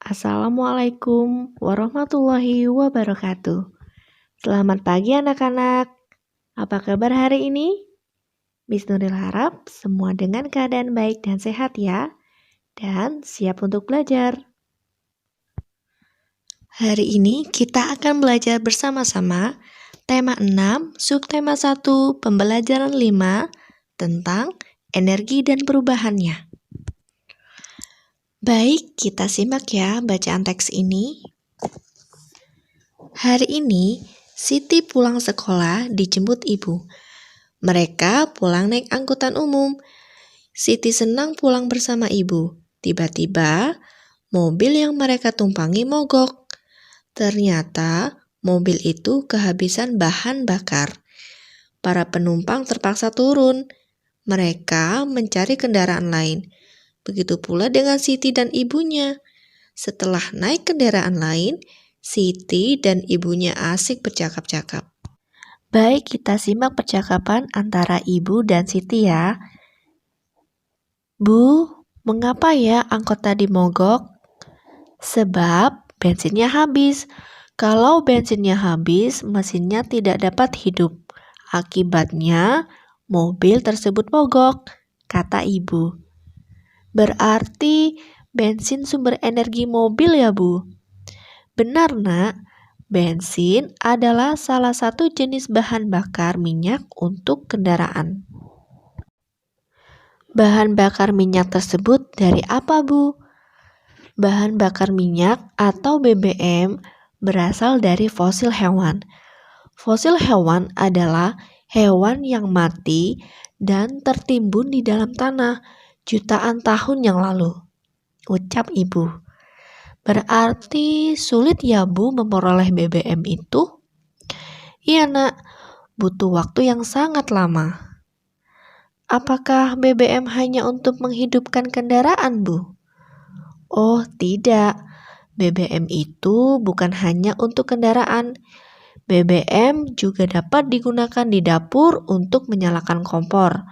Assalamualaikum warahmatullahi wabarakatuh. Selamat pagi anak-anak. Apa kabar hari ini? Miss Nuril harap semua dengan keadaan baik dan sehat ya. Dan siap untuk belajar. Hari ini kita akan belajar bersama-sama tema 6, subtema 1, pembelajaran 5 tentang energi dan perubahannya. Baik, kita simak ya bacaan teks ini. Hari ini, Siti pulang sekolah dijemput ibu. Mereka pulang naik angkutan umum. Siti senang pulang bersama ibu. Tiba-tiba, mobil yang mereka tumpangi mogok. Ternyata, mobil itu kehabisan bahan bakar. Para penumpang terpaksa turun. Mereka mencari kendaraan lain. Begitu pula dengan Siti dan ibunya. Setelah naik kendaraan lain, Siti dan ibunya asik bercakap-cakap. Baik, kita simak percakapan antara ibu dan Siti ya. Bu, mengapa ya angkot tadi mogok? Sebab bensinnya habis. Kalau bensinnya habis, mesinnya tidak dapat hidup. Akibatnya, mobil tersebut mogok, kata ibu. Berarti bensin sumber energi mobil ya, Bu? Benar, Nak. Bensin adalah salah satu jenis bahan bakar minyak untuk kendaraan. Bahan bakar minyak tersebut dari apa, Bu? Bahan bakar minyak atau BBM berasal dari fosil hewan. Fosil hewan adalah hewan yang mati dan tertimbun di dalam tanah jutaan tahun yang lalu, ucap ibu. Berarti sulit ya, Bu, memperoleh BBM itu? Iya, Nak, butuh waktu yang sangat lama. Apakah BBM hanya untuk menghidupkan kendaraan, Bu? Oh, tidak. BBM itu bukan hanya untuk kendaraan. BBM juga dapat digunakan di dapur untuk menyalakan kompor,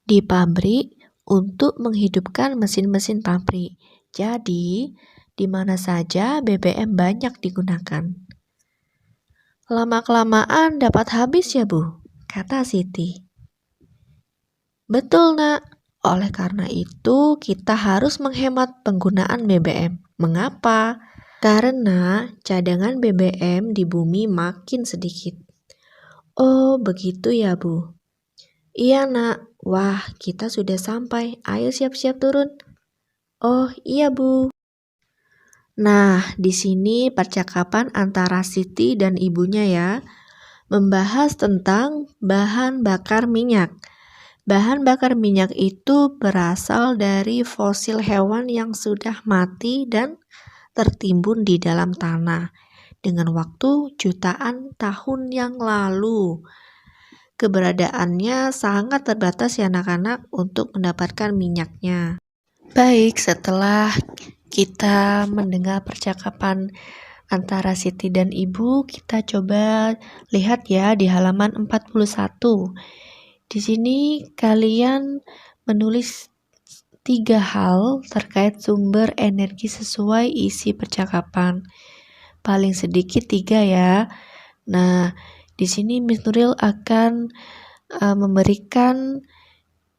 di pabrik untuk menghidupkan mesin-mesin pabrik. Jadi, di mana saja BBM banyak digunakan. Lama-kelamaan dapat habis ya, Bu, kata Siti. Betul, Nak. Oleh karena itu, kita harus menghemat penggunaan BBM. Mengapa? Karena cadangan BBM di bumi makin sedikit. Oh, begitu ya, Bu. Iya, Nak. Wah, kita sudah sampai. Ayo siap-siap turun. Oh, iya, Bu. Nah, di sini percakapan antara Siti dan ibunya ya, membahas tentang bahan bakar minyak. Bahan bakar minyak itu berasal dari fosil hewan yang sudah mati dan tertimbun di dalam tanah dengan waktu jutaan tahun yang lalu. Keberadaannya sangat terbatas ya anak-anak untuk mendapatkan minyaknya. Baik, setelah kita mendengar percakapan antara Siti dan Ibu, kita coba lihat ya di halaman 41. Di sini kalian menulis 3 hal terkait sumber energi sesuai isi percakapan. Paling sedikit 3 ya. Nah, di sini Miss Nuril akan memberikan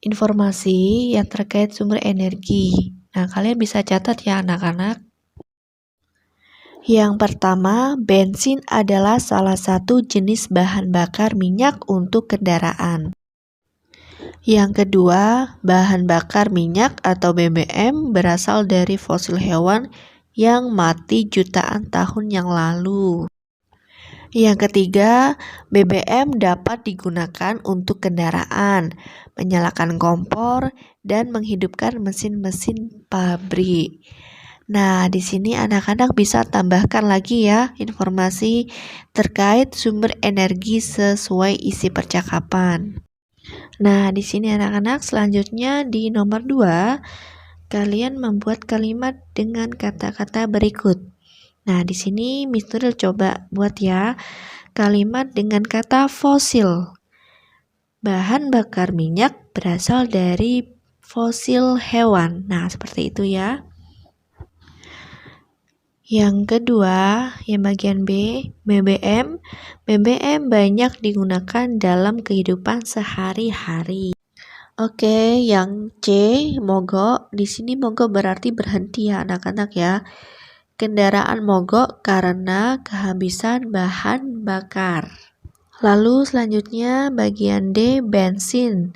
informasi yang terkait sumber energi. Nah, kalian bisa catat ya anak-anak. Yang pertama, bensin adalah salah satu jenis bahan bakar minyak untuk kendaraan. Yang kedua, bahan bakar minyak atau BBM berasal dari fosil hewan yang mati jutaan tahun yang lalu. Yang ketiga, BBM dapat digunakan untuk kendaraan, menyalakan kompor, dan menghidupkan mesin-mesin pabrik. Nah, di sini anak-anak bisa tambahkan lagi ya informasi terkait sumber energi sesuai isi percakapan. Nah, di sini anak-anak selanjutnya di nomor 2, kalian membuat kalimat dengan kata-kata berikut. Nah, di sini Miss Nuril coba buat ya kalimat dengan kata fosil. Bahan bakar minyak berasal dari fosil hewan. Nah, seperti itu ya. Yang kedua, yang bagian B, BBM. BBM banyak digunakan dalam kehidupan sehari-hari. Oke, yang C, mogok. Di sini mogok berarti berhenti ya anak-anak ya. Kendaraan mogok karena kehabisan bahan bakar. Lalu selanjutnya bagian D, bensin.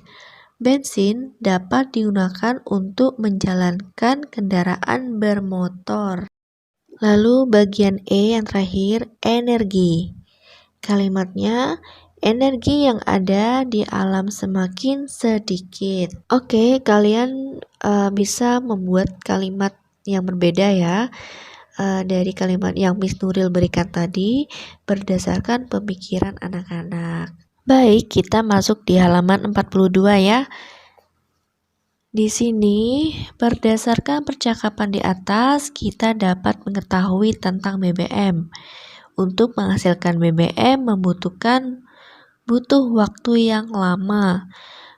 Bensin dapat digunakan untuk menjalankan kendaraan bermotor. Lalu bagian E yang terakhir, energi. Kalimatnya, energi yang ada di alam semakin sedikit. Oke, kalian bisa membuat kalimat yang berbeda ya dari kalimat yang Miss Nuril berikan tadi berdasarkan pemikiran anak-anak. Baik, kita masuk di halaman 42 ya. Di sini, berdasarkan percakapan di atas, kita dapat mengetahui tentang BBM. Untuk menghasilkan BBM butuh waktu yang lama.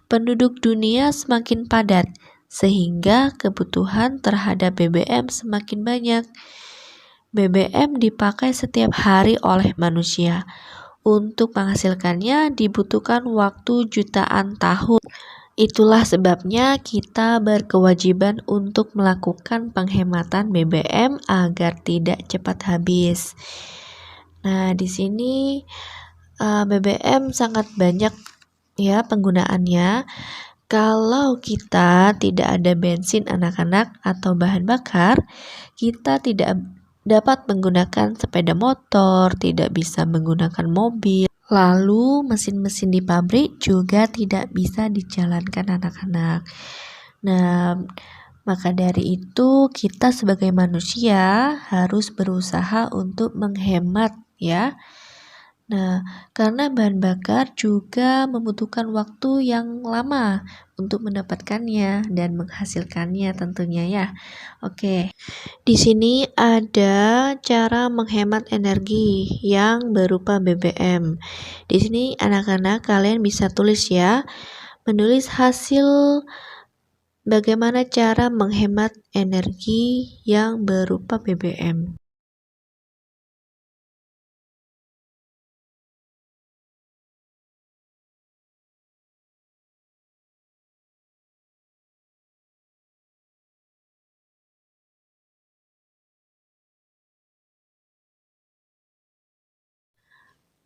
Penduduk dunia semakin padat, sehingga kebutuhan terhadap BBM semakin banyak. BBM dipakai setiap hari oleh manusia. Untuk menghasilkannya dibutuhkan waktu jutaan tahun. Itulah sebabnya kita berkewajiban untuk melakukan penghematan BBM agar tidak cepat habis. Nah, di sini BBM sangat banyak ya penggunaannya. Kalau kita tidak ada bensin anak-anak atau bahan bakar, kita tidak dapat menggunakan sepeda motor, tidak bisa menggunakan mobil. Lalu mesin-mesin di pabrik juga tidak bisa dijalankan anak-anak. Nah, maka dari itu kita sebagai manusia harus berusaha untuk menghemat ya. Nah, karena bahan bakar juga membutuhkan waktu yang lama untuk mendapatkannya dan menghasilkannya tentunya ya. Oke. Di sini ada cara menghemat energi yang berupa BBM. Di sini anak-anak kalian bisa tulis ya, menulis hasil bagaimana cara menghemat energi yang berupa BBM.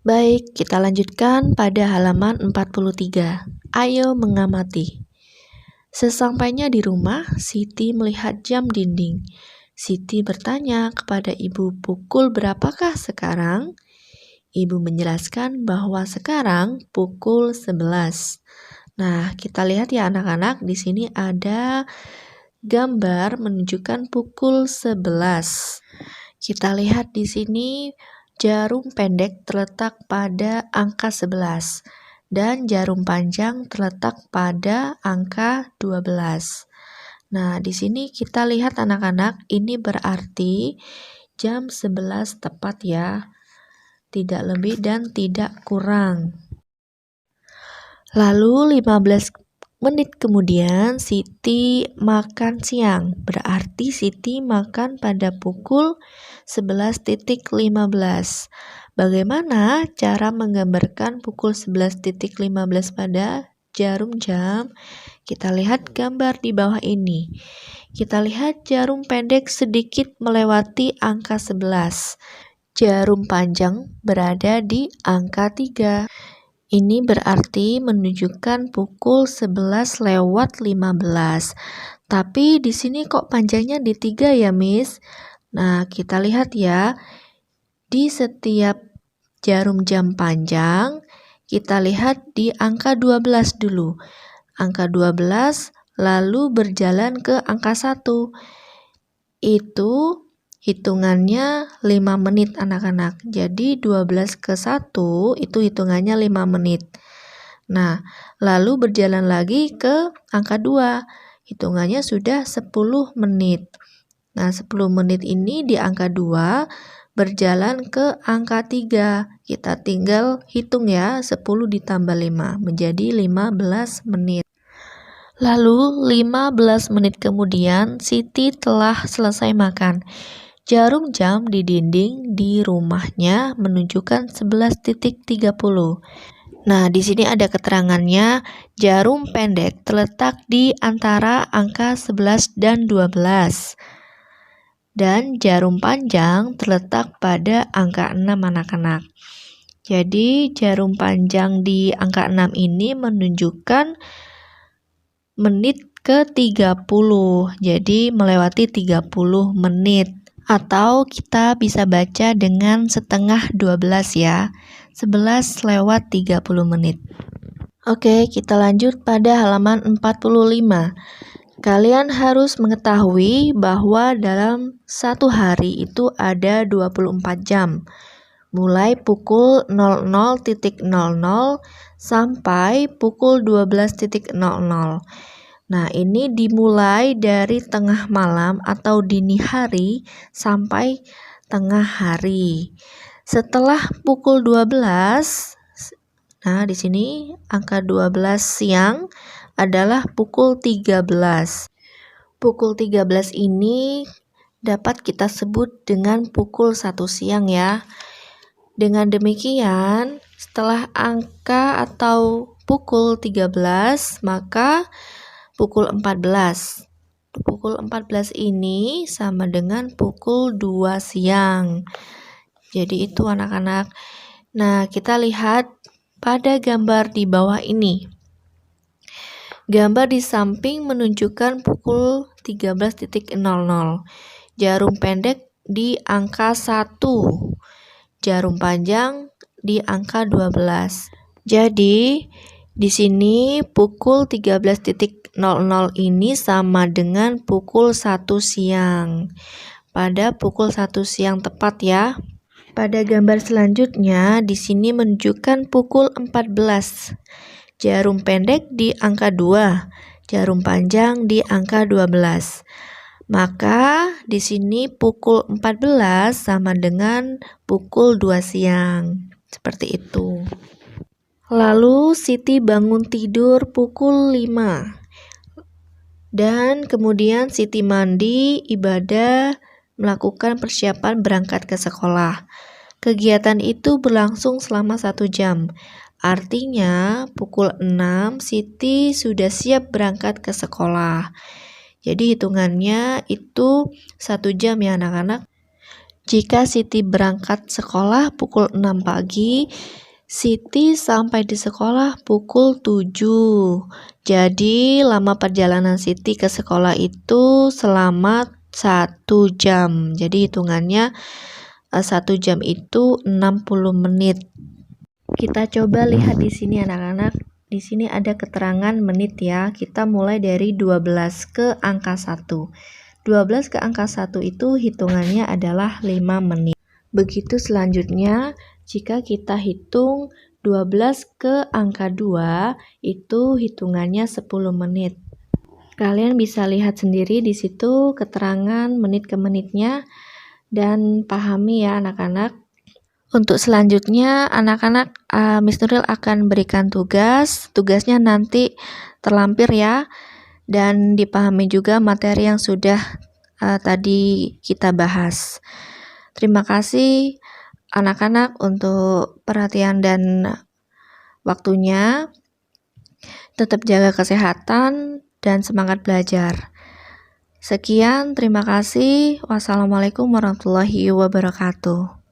Baik, kita lanjutkan pada halaman 43. Ayo mengamati. Sesampainya di rumah, Siti melihat jam dinding. Siti bertanya kepada ibu, pukul berapakah sekarang? Ibu menjelaskan bahwa sekarang pukul 11. Nah, kita lihat ya anak-anak, di sini ada gambar menunjukkan pukul 11. Kita lihat di sini jarum pendek terletak pada angka 11 dan jarum panjang terletak pada angka 12. Nah, di sini kita lihat anak-anak, ini berarti jam 11 tepat ya. Tidak lebih dan tidak kurang. Lalu 15 menit kemudian Siti makan siang. Berarti Siti makan pada pukul 11.15. Bagaimana cara menggambarkan pukul 11.15 pada jarum jam? Kita lihat gambar di bawah ini. Kita lihat jarum pendek sedikit melewati angka 11. Jarum panjang berada di angka 3. Ini berarti menunjukkan pukul 11:15. Tapi di sini kok panjangnya di 3 ya, Miss? Nah, kita lihat ya. Di setiap jarum jam panjang, kita lihat di angka 12 dulu. Angka 12 lalu berjalan ke angka 1. Itu hitungannya 5 menit anak-anak. Jadi 12 ke 1 itu hitungannya 5 menit. Nah, lalu berjalan lagi ke angka 2. Hitungannya sudah 10 menit. Nah, 10 menit ini di angka 2 berjalan ke angka 3. Kita tinggal hitung ya, 10 ditambah 5 menjadi 15 menit. Lalu 15 menit kemudian Siti telah selesai makan. Jarum jam di dinding di rumahnya menunjukkan 11.30. Nah, di sini ada keterangannya, jarum pendek terletak di antara angka 11 dan 12. Dan jarum panjang terletak pada angka 6 anak-anak. Jadi, jarum panjang di angka 6 ini menunjukkan menit ke 30. Jadi, melewati 30 menit. Atau kita bisa baca dengan setengah 12 ya. 11 lewat 30 menit. Oke, kita lanjut pada halaman 45. Kalian harus mengetahui bahwa dalam satu hari itu ada 24 jam. Mulai pukul 00.00 sampai pukul 12.00. Nah, ini dimulai dari tengah malam atau dini hari sampai tengah hari. Setelah pukul 12, nah di sini angka 12 siang adalah pukul 13. Pukul 13 ini dapat kita sebut dengan pukul 1 siang ya. Dengan demikian, setelah angka atau pukul 13, maka pukul 14. Pukul 14 ini sama dengan pukul 2 siang. Jadi itu anak-anak. Nah, kita lihat pada gambar di bawah ini. Gambar di samping menunjukkan pukul 13.00. Jarum pendek di angka 1. Jarum panjang di angka 12. Jadi, di sini pukul 13.00 ini sama dengan pukul 1 siang. Pada pukul 1 siang tepat ya. Pada gambar selanjutnya, di sini menunjukkan pukul 14. Jarum pendek di angka 2, jarum panjang di angka 12. Maka di sini pukul 14 sama dengan pukul 2 siang. Seperti itu. Lalu Siti bangun tidur pukul 5. Dan kemudian Siti mandi, ibadah, melakukan persiapan berangkat ke sekolah. Kegiatan itu berlangsung selama 1 jam. Artinya pukul 6 Siti sudah siap berangkat ke sekolah. Jadi hitungannya itu 1 jam ya anak-anak. Jika Siti berangkat sekolah pukul 6 pagi, Siti sampai di sekolah pukul 7. Jadi lama perjalanan Siti ke sekolah itu selama 1 jam. Jadi hitungannya 1 jam itu 60 menit. Kita coba lihat di sini anak-anak. Di sini ada keterangan menit ya. Kita mulai dari 12 ke angka 1. 12 ke angka 1 itu hitungannya adalah 5 menit. Begitu selanjutnya, jika kita hitung 12 ke angka 2, itu hitungannya 10 menit. Kalian bisa lihat sendiri di situ keterangan menit ke menitnya dan pahami ya anak-anak. Untuk selanjutnya, anak-anak Miss Nuril akan berikan tugas. Tugasnya nanti terlampir ya. Dan dipahami juga materi yang sudah tadi kita bahas. Terima kasih anak-anak untuk perhatian dan waktunya. Tetap jaga kesehatan dan semangat belajar. Sekian, terima kasih. Wassalamualaikum warahmatullahi wabarakatuh.